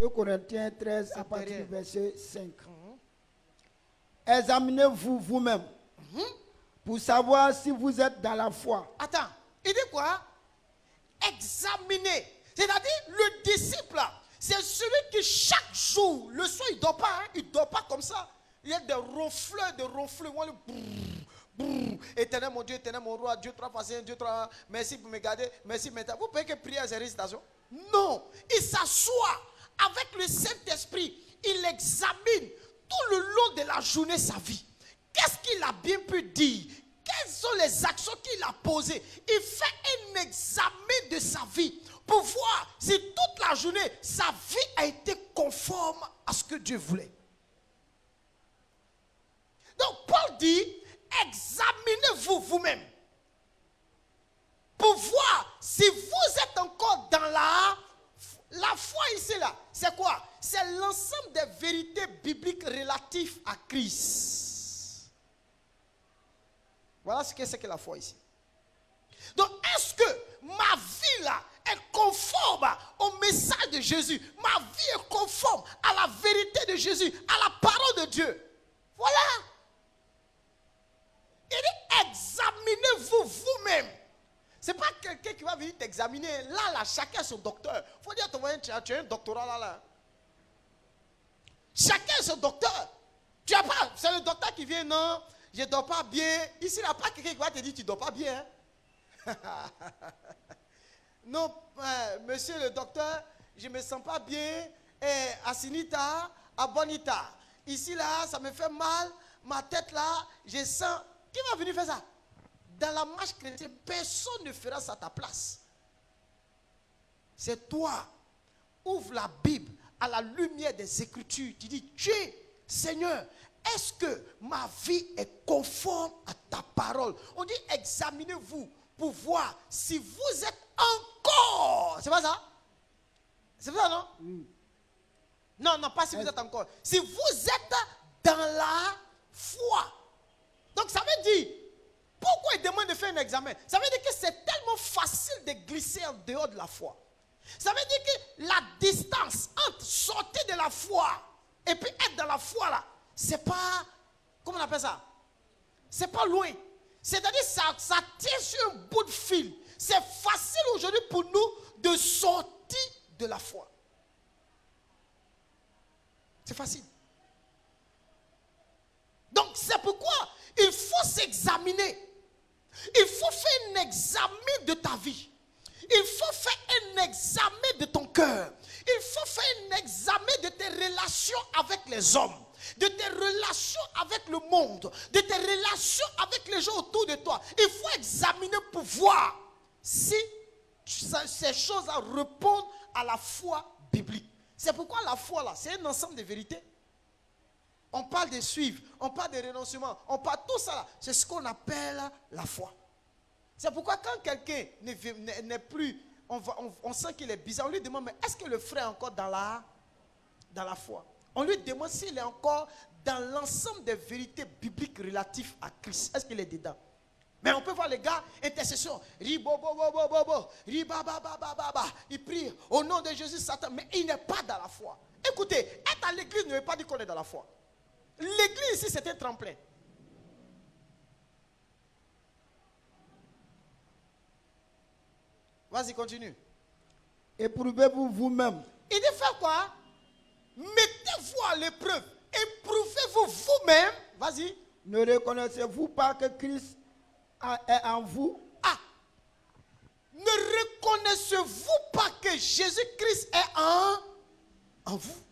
2 Corinthiens 13 à partir du verset 5. Examinez-vous vous-même pour savoir si vous êtes dans la foi. Attends, il dit quoi? Examiner. C'est-à-dire, le disciple, c'est celui qui chaque jour, le soir, il ne dort pas, hein, il ne dort pas comme ça. Il y a des ronfleurs, Éternel mon Dieu, éternel mon roi, Dieu 3 fois 1, Dieu 3, merci pour me garder, merci maintenant. Vous pouvez que prière et récitation? Non, il s'assoit avec le Saint-Esprit, il examine tout le long de la journée sa vie. Qu'est-ce qu'il a bien pu dire? Quelles sont les actions qu'il a posées? Il fait un examen de sa vie pour voir si toute la journée, sa vie a été conforme à ce que Dieu voulait. Donc Paul dit, examinez-vous vous-même pour voir si vous êtes encore dans la foi ici là. C'est quoi? C'est l'ensemble des vérités bibliques relatives à Christ. Voilà ce que c'est que la foi ici. Donc est-ce que ma vie là est conforme au message de Jésus? Ma vie est conforme à la vérité de Jésus, à la parole de Dieu? Voilà. Il dit, examinez-vous vous-même. Ce n'est pas quelqu'un qui va venir t'examiner. Là, chacun a son docteur. Il faut dire, tu as un doctorat là. Chacun a son docteur. Tu as pas, c'est le docteur qui vient, non, je ne dors pas bien. Ici, il n'y a pas quelqu'un qui va te dire, tu ne dors pas bien. Hein? Non, monsieur le docteur, je ne me sens pas bien. Asinita, abonita. Ici, là, ça me fait mal. Ma tête, là, je sens. Qui va venir faire ça? Dans la marche chrétienne, personne ne fera ça à ta place. C'est toi. Ouvre la Bible à la lumière des Écritures. Tu dis, Dieu, Seigneur, est-ce que ma vie est conforme à ta parole? On dit, examinez-vous pour voir si vous êtes encore. C'est pas ça? C'est pas ça, non? Non, pas si vous êtes encore. Si vous êtes dans la foi. Donc ça veut dire, pourquoi il demande de faire un examen? Ça veut dire que c'est tellement facile de glisser en dehors de la foi. Ça veut dire que la distance entre sortir de la foi et puis être dans la foi là, c'est pas, comment on appelle ça? C'est pas loin. C'est-à-dire ça tient sur un bout de fil. C'est facile aujourd'hui pour nous de sortir de la foi. C'est facile. Donc c'est pourquoi il faut s'examiner. Il faut faire un examen de ta vie. Il faut faire un examen de ton cœur. Il faut faire un examen de tes relations avec les hommes, de tes relations avec le monde, de tes relations avec les gens autour de toi. Il faut examiner pour voir si ces choses-là répondent à la foi biblique. C'est pourquoi la foi là, c'est un ensemble de vérités. On parle de suivre, on parle de renoncement, on parle de tout ça là. C'est ce qu'on appelle la foi. C'est pourquoi quand quelqu'un n'est plus, on sent qu'il est bizarre, on lui demande, mais est-ce que le frère est encore dans la foi? On lui demande s'il est encore dans l'ensemble des vérités bibliques relatives à Christ. Est-ce qu'il est dedans? Mais on peut voir les gars, intercession, il prie au nom de Jésus, Satan, mais il n'est pas dans la foi. Écoutez, être à l'église ne veut pas dire qu'on est dans la foi. L'église ici, c'est un tremplin. Vas-y, continue. Éprouvez-vous vous-même. Il dit faire quoi? Mettez-vous à l'épreuve. Éprouvez-vous vous-même. Vas-y. Ne reconnaissez-vous pas que Christ est en vous? Ah. Ne reconnaissez-vous pas que Jésus-Christ est en vous?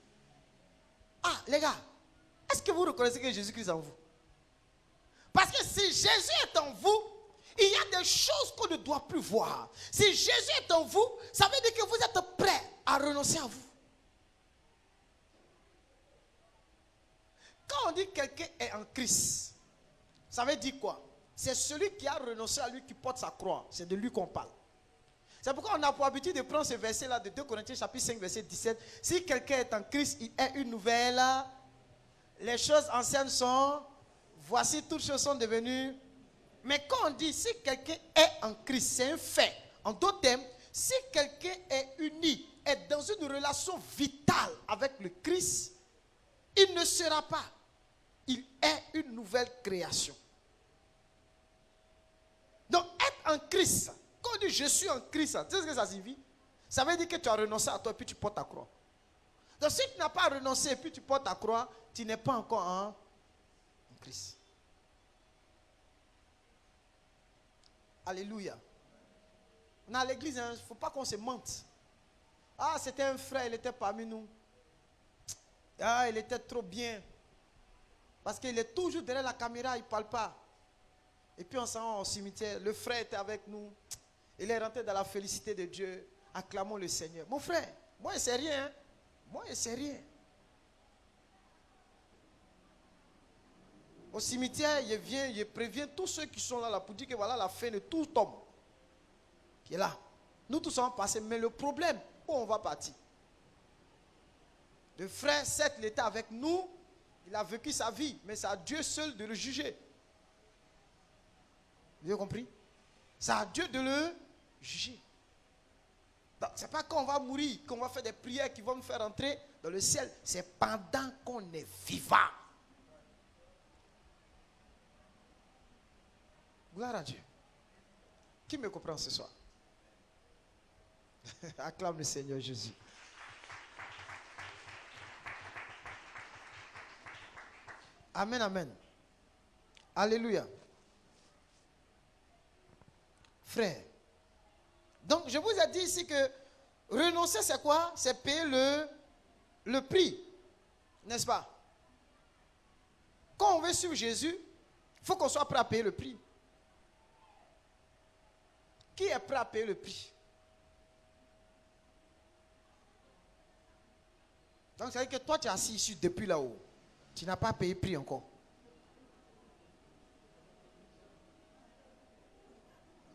Ah, les gars. Est-ce que vous reconnaissez que Jésus-Christ est en vous? Parce que si Jésus est en vous, il y a des choses qu'on ne doit plus voir. Si Jésus est en vous, ça veut dire que vous êtes prêt à renoncer à vous. Quand on dit que quelqu'un est en Christ, ça veut dire quoi? C'est celui qui a renoncé à lui qui porte sa croix. C'est de lui qu'on parle. C'est pourquoi on a pour habitude de prendre ce verset-là de 2 Corinthiens chapitre 5 verset 17. Si quelqu'un est en Christ, il est une nouvelle. Les choses anciennes sont, voici toutes choses sont devenues. Mais quand on dit si quelqu'un est en Christ, c'est un fait. En d'autres termes, si quelqu'un est uni, est dans une relation vitale avec le Christ, il ne sera pas. Il est une nouvelle création. Donc, être en Christ, quand on dit je suis en Christ, tu sais ce que ça signifie? Ça veut dire que tu as renoncé à toi et puis tu portes ta croix. Donc, si tu n'as pas renoncé et puis tu portes ta croix, tu n'es pas encore en Christ. Alléluia. On est à l'église, il ne faut pas qu'on se mente. Ah, c'était un frère, il était parmi nous. Ah, il était trop bien. Parce qu'il est toujours derrière la caméra, il ne parle pas. Et puis on s'en va au cimetière. Le frère était avec nous. Il est rentré dans la félicité de Dieu. Acclamons le Seigneur. Mon frère, moi, je ne sais rien. Hein? Moi, je ne sais rien. Au cimetière, il vient, il prévient tous ceux qui sont là pour dire que voilà la fin de tout homme qui est là. Nous tous sommes passés, mais le problème, où on va partir? Le frère, certes, il était avec nous, il a vécu sa vie, mais c'est à Dieu seul de le juger. Vous avez compris? C'est à Dieu de le juger. Ce n'est pas quand on va mourir, qu'on va faire des prières qui vont nous faire entrer dans le ciel. C'est pendant qu'on est vivant. Gloire à Dieu. Qui me comprend ce soir? Acclame le Seigneur Jésus. Amen, amen. Alléluia. Frère. Donc, je vous ai dit ici que renoncer, c'est quoi? C'est payer le prix. N'est-ce pas? Quand on veut suivre Jésus, il faut qu'on soit prêt à payer le prix. Qui est prêt à payer le prix? Donc, ça veut dire que toi, tu es assis ici depuis là-haut. Tu n'as pas payé le prix encore.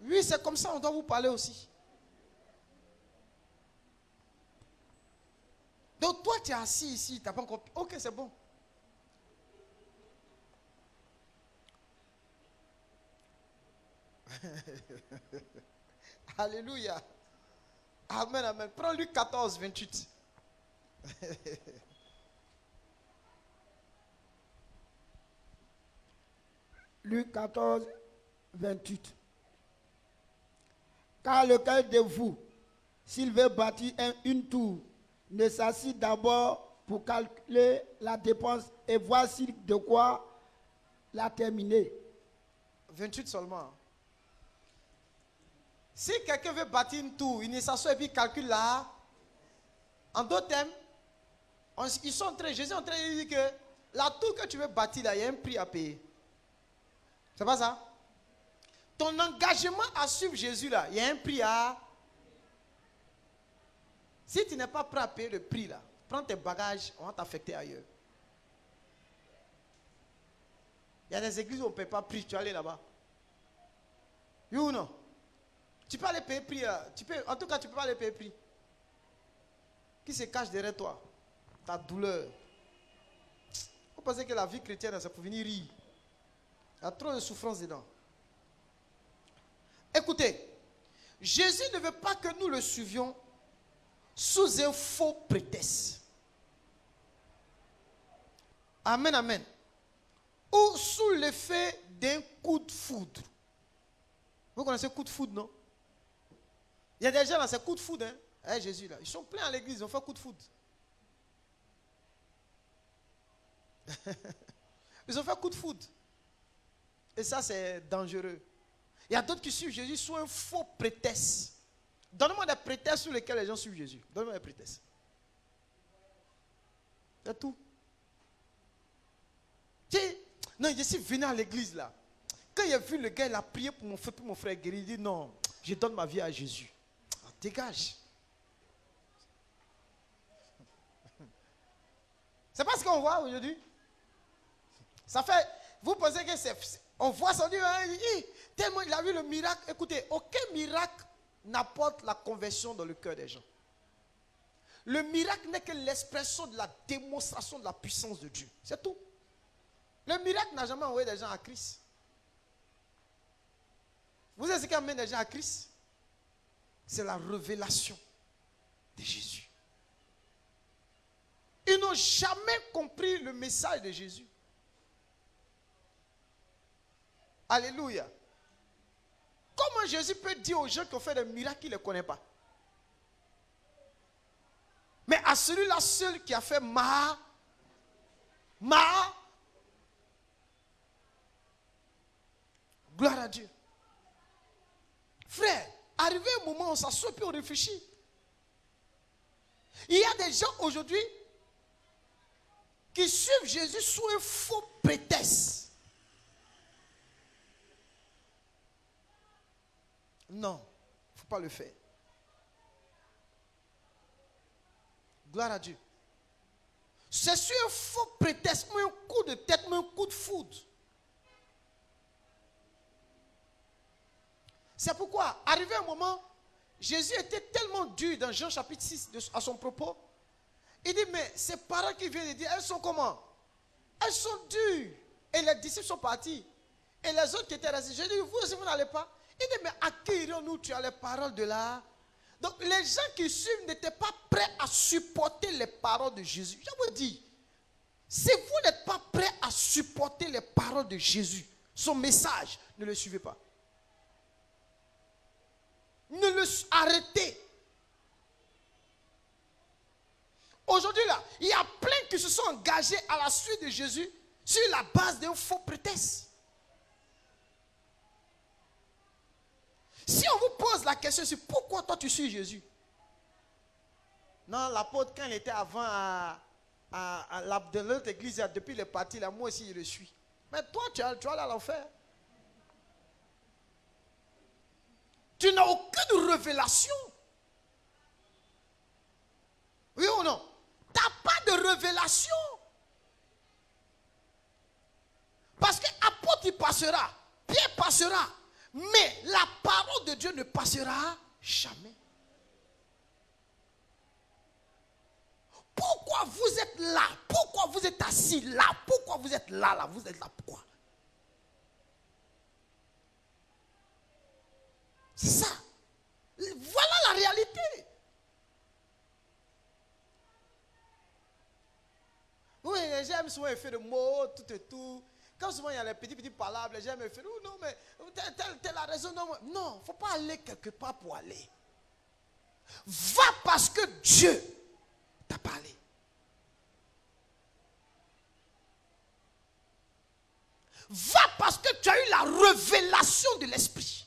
Oui, c'est comme ça, on doit vous parler aussi. Donc, toi, tu es assis ici, tu n'as pas encore... Ok, c'est bon. Alléluia. Amen, amen. Prends Luc 14, 28. Luc 14, 28. Car lequel de vous, s'il veut bâtir une tour, ne s'assit d'abord pour calculer la dépense et voir s'il de quoi la terminer. 28 seulement. Si quelqu'un veut bâtir une tour, il ne s'assoit et puis calcule là. En d'autres termes, Jésus est en train de dire que la tour que tu veux bâtir là, il y a un prix à payer. C'est pas ça? Ton engagement à suivre Jésus là, il y a un prix à... Si tu n'es pas prêt à payer le prix là, prends tes bagages, on va t'affecter ailleurs. Il y a des églises où on ne paye pas prix, tu vas aller là-bas. Oui ou non? Tu peux aller payer prix là. En tout cas, tu ne peux pas aller payer prix. Qui se cache derrière toi? Ta douleur. Vous pensez que la vie chrétienne, c'est pour venir rire. Il y a trop de souffrance dedans. Écoutez, Jésus ne veut pas que nous le suivions sous un faux prétexte. Amen, amen. Ou sous l'effet d'un coup de foudre. Vous connaissez coup de foudre, non? Il y a des gens là, c'est coup de foudre, hein? Eh, Jésus là, ils sont pleins à l'église, ils ont fait coup de foudre. Ils ont fait coup de foudre. Et ça, c'est dangereux. Il y a d'autres qui suivent Jésus sous un faux prétexte. Donne-moi des prétextes sur lesquels les gens suivent Jésus. Donne-moi des prétextes. C'est tout. Non, je suis venu à l'église là. Quand il a vu le gars, il a prié pour mon frère guéri. Il dit non, je donne ma vie à Jésus. Ah, dégage. C'est pas ce qu'on voit aujourd'hui. Ça fait, vous pensez que c'est, on voit ça, on dit, tellement il a vu le miracle. Écoutez, aucun miracle n'apporte la conversion dans le cœur des gens. Le miracle n'est que l'expression de la démonstration de la puissance de Dieu. C'est tout. Le miracle n'a jamais envoyé des gens à Christ. Vous savez ce qui amène les gens à Christ? C'est la révélation de Jésus. n'ont jamais compris le message de Jésus. Alléluia. Comment Jésus peut dire aux gens qui ont fait des miracles qu'il ne les connaît pas? Mais à celui-là seul qui a fait gloire à Dieu. Frère, arrivé un moment où on s'assoit puis on réfléchit. Il y a des gens aujourd'hui qui suivent Jésus sous un faux prétexte. Non, il ne faut pas le faire. Gloire à Dieu. C'est sur un faux prétexte, un coup de tête, un coup de foudre. C'est pourquoi, arrivé un moment, Jésus était tellement dur dans Jean chapitre 6 à son propos. Il dit, mais ces paroles qu'il vient de dire, elles sont comment? Elles sont dures. Et les disciples sont partis. Et les autres qui étaient restés, je dis, vous aussi vous n'allez pas. Il dit, mais à qui irons-nous? Tu as les paroles de là. Donc les gens qui suivent n'étaient pas prêts à supporter les paroles de Jésus. Je vous dis, si vous n'êtes pas prêts à supporter les paroles de Jésus, son message, ne le suivez pas. Ne le arrêtez. Aujourd'hui là, il y a plein qui se sont engagés à la suite de Jésus sur la base d'un faux prétexte. Si on vous pose la question, c'est pourquoi toi tu suis Jésus? Non, l'apôtre quand il était avant dans l'autre église, depuis le parti là, moi aussi je le suis. Mais toi tu vas aller à l'enfer. Tu n'as aucune révélation. Oui ou non? Tu n'as pas de révélation. Parce que apôtre il passera, Pierre passera, mais la parole de Dieu ne passera jamais. Pourquoi vous êtes là? Pourquoi vous êtes assis là? Pourquoi vous êtes là? Vous êtes là pourquoi? C'est ça. Voilà la réalité. Oui, j'aime souvent effet de mots, tout et tout. Quand souvent il y a les petits palabres, j'aime effet de non, mais telle la raison. Non, il ne faut pas aller quelque part pour aller. Va parce que Dieu t'a parlé. Va parce que tu as eu la révélation de l'esprit.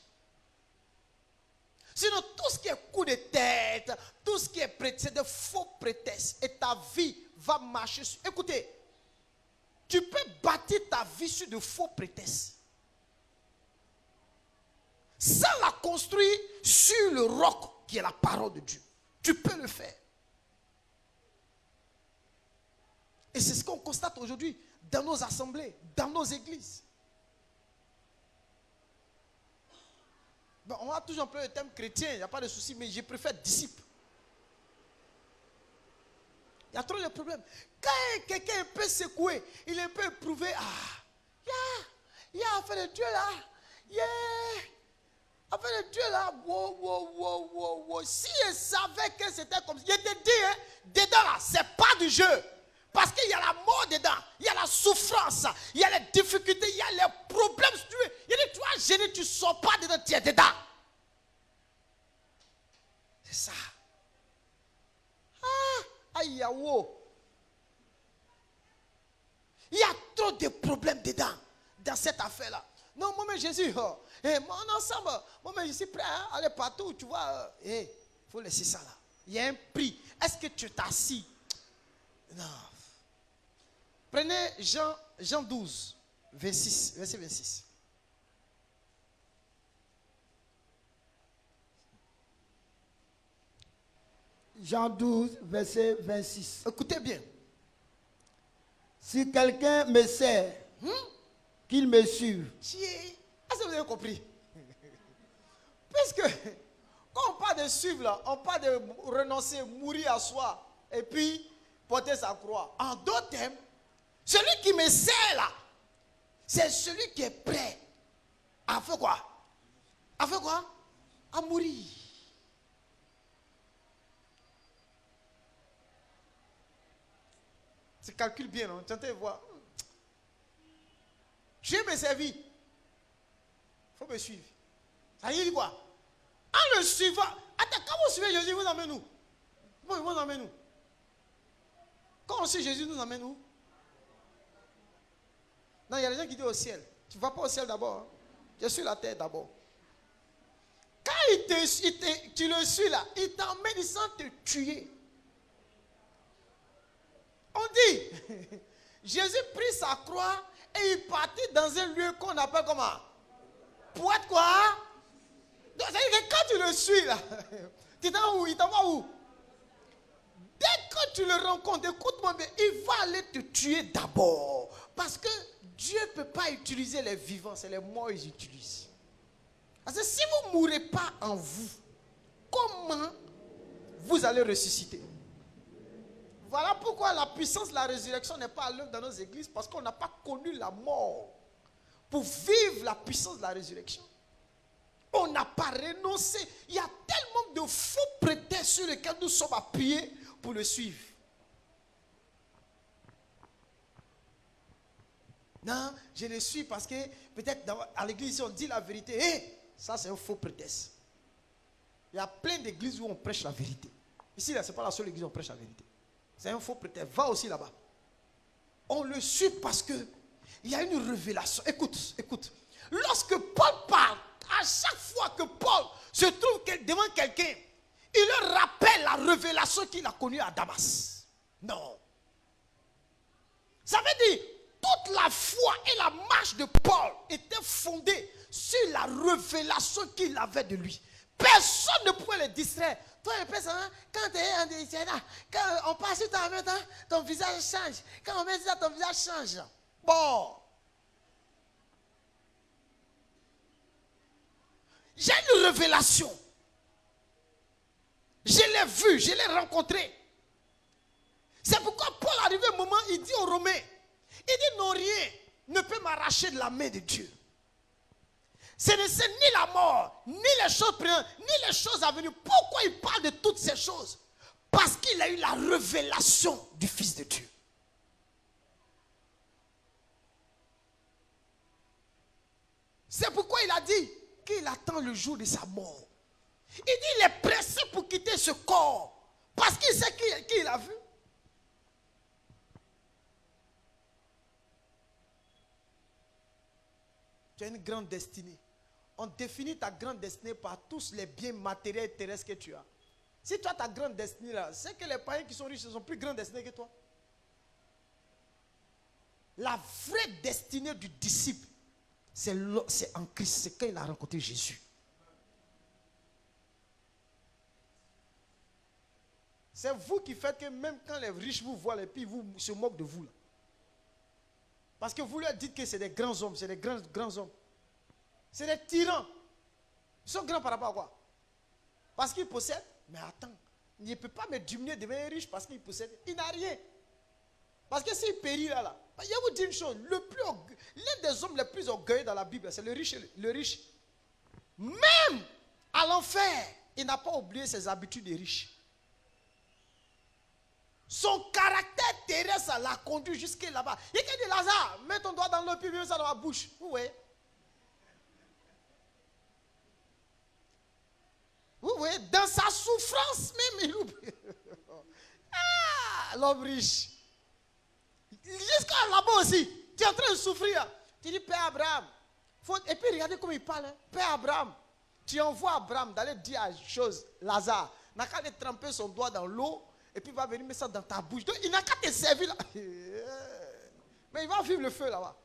Sinon, tout ce qui est coup de tête, tout ce qui est c'est de faux prétextes. Et ta vie va marcher sur. Écoutez, tu peux bâtir ta vie sur de faux prétextes. Sans la construire sur le roc qui est la parole de Dieu. Tu peux le faire. Et c'est ce qu'on constate aujourd'hui dans nos assemblées, dans nos églises. Bon, on a toujours employé le thème chrétien, il n'y a pas de souci, mais je préfère disciple. Il y a trop de problèmes. Quand quelqu'un est un peu secoué, il est un peu éprouvé, il y a affaire de Dieu là. Affaire de Dieu là. Wow. Si je savais que c'était comme ça, je te dis, dedans là, c'est pas du jeu. Parce qu'il y a la mort dedans, il y a la souffrance, il y a les difficultés, il y a les problèmes. Il y a des tu vas gêner, tu ne sors pas dedans, tu es dedans. C'est ça. Aïe, il y a trop de problèmes dedans, dans cette affaire-là. Non, moi-même Jésus, mon ensemble, moi-même je suis prêt à aller partout, tu vois. Il faut laisser ça là. Il y a un prix. Est-ce que tu t'assis? Non. Prenez Jean 12, verset 26. Jean 12, verset 26. Écoutez bien. Si quelqu'un me sert, qu'il me suive. Est-ce que vous avez compris? Puisque, quand on parle de suivre, là, on parle de renoncer, mourir à soi, et puis porter sa croix. En d'autres termes, celui qui me sert là, c'est celui qui est prêt à faire quoi? À faire quoi? À mourir. Tu calcules bien, non? Tu entends voir. Dieu me servir. Il faut me suivre. Ça y est, quoi? En le suivant. Attends, quand vous suivez Jésus, vous emmène où? Bon, vous emmène où? Quand on suit Jésus, nous emmène où? Non, il y a des gens qui disent au ciel. Tu ne vas pas au ciel d'abord. Hein? Je suis la terre d'abord. Quand tu le suis là, il t'emmène sans te tuer. On dit, Jésus prit sa croix et il partit dans un lieu qu'on appelle comment? Pour être quoi? Donc, c'est-à-dire que quand tu le suis là, tu t'en où? Il t'envoie où? Dès que tu le rencontres, écoute-moi bien, il va aller te tuer d'abord. Parce que Dieu ne peut pas utiliser les vivants, c'est les morts qu'ils utilisent. Parce que si vous ne mourrez pas en vous, comment vous allez ressusciter? Voilà pourquoi la puissance de la résurrection n'est pas à l'œuvre dans nos églises, parce qu'on n'a pas connu la mort pour vivre la puissance de la résurrection. On n'a pas renoncé. Il y a tellement de faux prétextes sur lesquels nous sommes appuyés pour le suivre. Non, je le suis parce que peut-être à l'église on dit la vérité. Hey, ça c'est un faux prétexte. Il y a plein d'églises où on prêche la vérité. Ici, là, ce n'est pas la seule église où on prêche la vérité. C'est un faux prétexte. Va aussi là-bas. On le suit parce que il y a une révélation. Écoute, écoute. Lorsque Paul parle, à chaque fois que Paul se trouve devant quelqu'un, il leur rappelle la révélation qu'il a connue à Damas. Non. Ça veut dire, toute la foi et la marche de Paul étaient fondées sur la révélation qu'il avait de lui. Personne ne pouvait le distraire. Toi, quand tu es là, quand on passe sur ta main, ton visage change. Quand on met ça, ton visage change. Bon. J'ai une révélation. Je l'ai vu, je l'ai rencontré. C'est pourquoi Paul arrivé un moment, il dit aux Romains, il dit non, rien ne peut m'arracher de la main de Dieu. Ce n'est ni la mort, ni les choses présentes, ni les choses à venir. Pourquoi il parle de toutes ces choses? Parce qu'il a eu la révélation du Fils de Dieu. C'est pourquoi il a dit qu'il attend le jour de sa mort. Il dit qu'il est pressé pour quitter ce corps. Parce qu'il sait qui il a vu. Tu as une grande destinée. On définit ta grande destinée par tous les biens matériels et terrestres que tu as. Si toi, ta grande destinée là, c'est que les païens qui sont riches sont plus grandes destinées que toi. La vraie destinée du disciple, c'est en Christ, c'est quand il a rencontré Jésus. C'est vous qui faites que même quand les riches vous voient, les puis ils se moquent de vous. Là. Parce que vous leur dites que c'est des grands hommes, c'est des grands hommes. C'est des tyrans. Ils sont grands par rapport à quoi? Parce qu'ils possèdent. Mais attends, il ne peut pas me diminuer de devenir riche parce qu'il possède. Il n'a rien. Parce que s'il périt là, je vais vous dire une chose. L'un des hommes les plus orgueilleux dans la Bible, c'est le riche. Le riche. Même à l'enfer, il n'a pas oublié ses habitudes de riche. Son caractère terrestre l'a conduit jusque là-bas. Il a dit, Lazare, mets ton doigt dans l'eau puis mets ça dans la bouche. Vous voyez? Vous voyez, dans sa souffrance même, il oublie. Ah, l'homme riche. Jusqu'à là-bas aussi, tu es en train de souffrir. Tu dis, Père Abraham. Et puis regardez comment il parle. Hein. Père Abraham, tu envoies Abraham d'aller dire à chose, Lazare, n'a qu'à aller tremper son doigt dans l'eau. Et puis il va venir mettre ça dans ta bouche. Donc il n'a qu'à te servir là. Mais il va vivre le feu là-bas.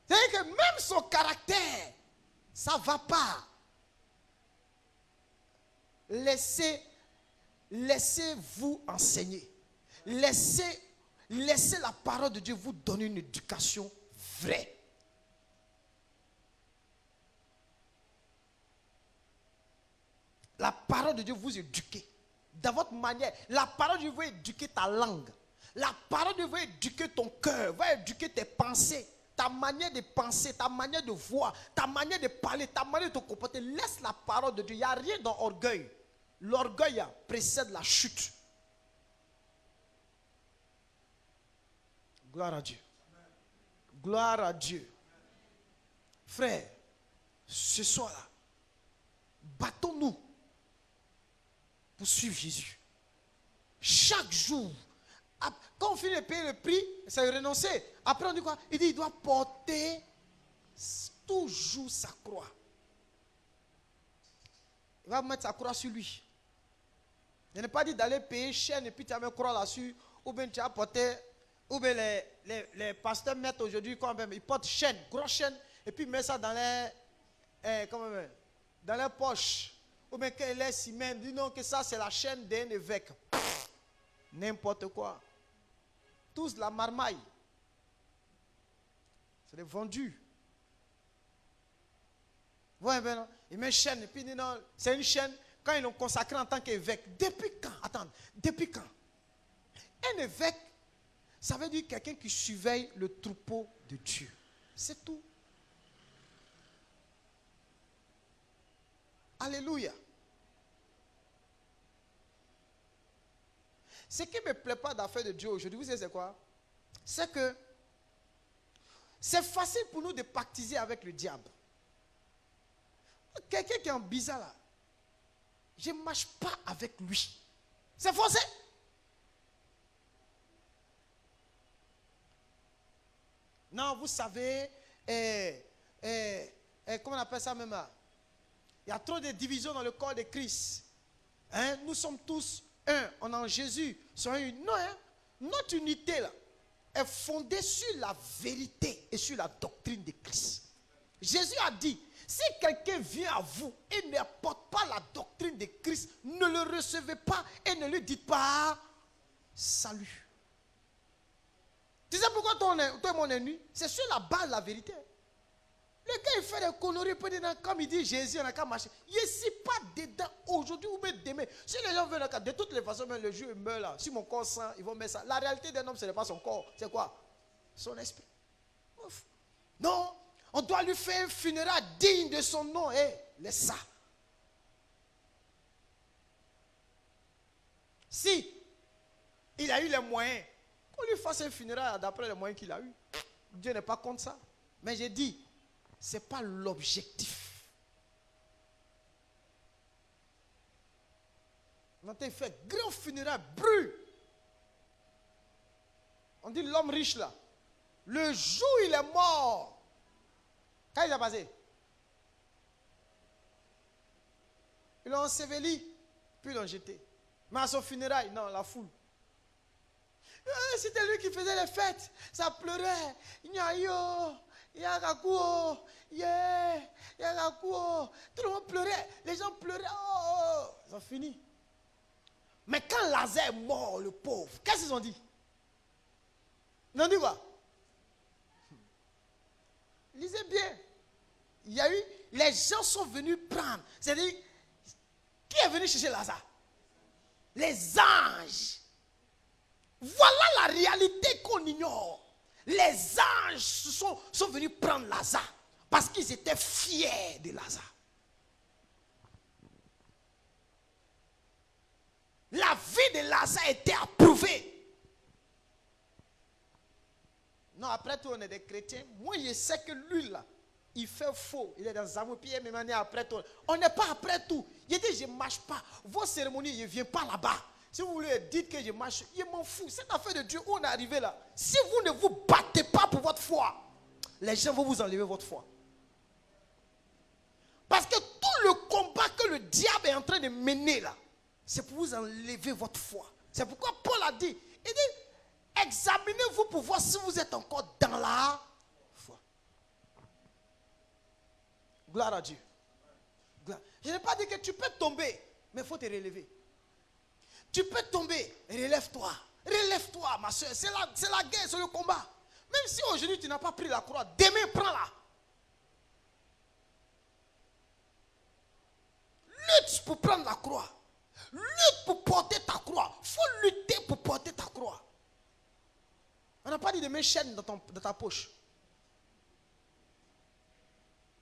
C'est-à-dire que même son caractère, ça ne va pas. Laissez-vous enseigner. Laissez la parole de Dieu vous donner une éducation vraie. La parole de Dieu vous éduquer. Dans votre manière, la parole de Dieu va éduquer ta langue. La parole de Dieu va éduquer ton cœur, va éduquer tes pensées, ta manière de penser, ta manière de voir, ta manière de parler, ta manière de te comporter. Laisse la parole de Dieu. Il n'y a rien dans l'orgueil. L'orgueil précède la chute. Gloire à Dieu. Gloire à Dieu. Frère, ce soir-là, battons-nous pour suivre Jésus. Chaque jour, quand on finit de payer le prix, c'est renoncer. Après on dit quoi? Il dit il doit porter toujours sa croix. Il va mettre sa croix sur lui. Il n'est pas dit d'aller payer chaîne et puis tu as une croix là-dessus. Ou bien tu as porté, ou bien les pasteurs mettent aujourd'hui, quand même, ils portent chaîne, grosse chaîne, et puis ils mettent ça dans dans les poches. Ou bien quand il laisse, ils disent non, que ça c'est la chaîne d'un évêque. N'importe quoi. Tous la marmaille. C'est des vendus. Vous voyez bien, ils mettent chaîne, et puis ils disent non, c'est une chaîne, quand ils l'ont consacré en tant qu'évêque. Depuis quand? Attends, depuis quand? Un évêque, ça veut dire quelqu'un qui surveille le troupeau de Dieu. C'est tout. Alléluia. Ce qui ne me plaît pas d'affaire de Dieu aujourd'hui, vous savez c'est quoi? C'est que c'est facile pour nous de pactiser avec le diable. Quelqu'un qui est en bizarre là, je ne marche pas avec lui. C'est forcé. Non, vous savez, comment on appelle ça même là? Il y a trop de divisions dans le corps de Christ. Hein? Nous sommes tous un, on est en Jésus. Non, hein? Notre unité là est fondée sur la vérité et sur la doctrine de Christ. Jésus a dit, si quelqu'un vient à vous et n'apporte pas la doctrine de Christ, ne le recevez pas et ne lui dites pas salut. Tu sais pourquoi toi et mon ennemi? C'est sur la base de la vérité. Le gars, il fait des conneries, comme il dit Jésus, on n'a qu'à marcher. Il ne sait pas dedans aujourd'hui ou même demain. Si les gens veulent, de toutes les façons, même le jour il meurt là, si mon corps sent, ils vont mettre ça. La réalité d'un homme, ce n'est pas son corps. C'est quoi? Son esprit. Ouf. Non, on doit lui faire un funérail digne de son nom. Laisse ça. Si il a eu les moyens, qu'on lui fasse un funérail d'après les moyens qu'il a eu. Dieu n'est pas contre ça. Mais j'ai dit, ce n'est pas l'objectif. On a fait grand funérail, brûle. On dit l'homme riche là. Le jour où il est mort, quand il a passé, ils l'ont enseveli, puis ils l'ont jeté. Mais à son funérail, non, la foule. C'était lui qui faisait les fêtes. Ça pleurait. Nyayo, Yagakuo, Yagakuo. Tout le monde pleurait. Les gens pleuraient. Oh, ils ont fini. Mais quand Lazare est mort, le pauvre, qu'est-ce qu'ils ont dit? Ils ont dit quoi? Lisez bien. Il y a eu, les gens sont venus prendre. C'est-à-dire, qui est venu chercher Lazare? Les anges. Voilà la réalité qu'on ignore. Les anges sont venus prendre Lazare parce qu'ils étaient fiers de Lazare. La vie de Lazare était approuvée. Non, après tout, on est des chrétiens. Moi, je sais que lui, là, il fait faux. Il est dans Zamopie, mais maintenant, après tout. On n'est pas après tout. Il dit, je ne marche pas. Vos cérémonies, je ne viens pas là-bas. Si vous voulez dites que je marche, je m'en fous. C'est l'affaire de Dieu où on est arrivé là. Si vous ne vous battez pas pour votre foi, les gens vont vous enlever votre foi. Parce que tout le combat que le diable est en train de mener là, c'est pour vous enlever votre foi. C'est pourquoi Paul a dit, il dit, examinez-vous pour voir si vous êtes encore dans la foi. Gloire à Dieu. Gloire. Je n'ai pas dit que tu peux tomber, mais il faut te relever. Tu peux tomber, relève-toi. Relève-toi, ma soeur. C'est la guerre, c'est le combat. Même si aujourd'hui tu n'as pas pris la croix, demain prends-la. Lutte pour prendre la croix. Lutte pour porter ta croix. Il faut lutter pour porter ta croix. On n'a pas dit de mettre chaîne dans ta poche.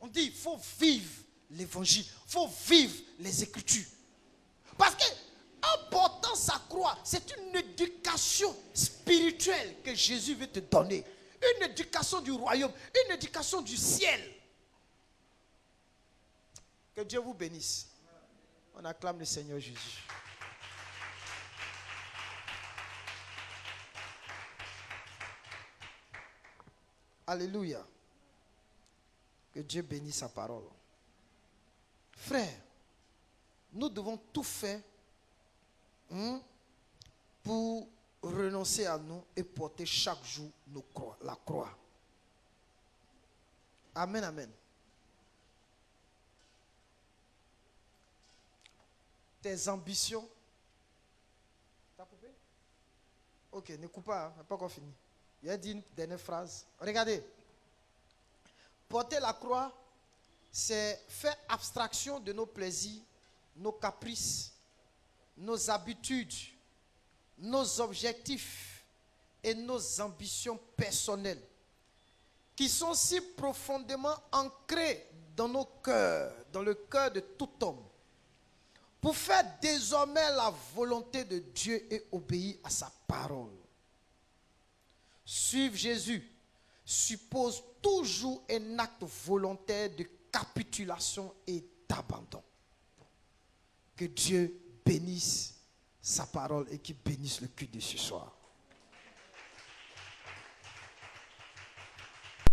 On dit il faut vivre l'évangile. Il faut vivre les Écritures. Parce que en portant sa croix, c'est une éducation spirituelle que Jésus veut te donner. Une éducation du royaume, une éducation du ciel. Que Dieu vous bénisse. On acclame le Seigneur Jésus. Alléluia. Que Dieu bénisse sa parole. Frère, nous devons tout faire pour renoncer à nous et porter chaque jour la croix. Amen, amen. Tes ambitions. T'as coupé? Ok, ne coupe pas, hein, pas encore fini. Il a dit une dernière phrase. Regardez. Porter la croix, c'est faire abstraction de nos plaisirs, nos caprices, nos habitudes, nos objectifs et nos ambitions personnelles qui sont si profondément ancrées dans nos cœurs, dans le cœur de tout homme, pour faire désormais la volonté de Dieu et obéir à sa parole. Suivre Jésus suppose toujours un acte volontaire de capitulation et d'abandon. Que Dieu bénisse sa parole et qu'il bénisse le culte de ce soir.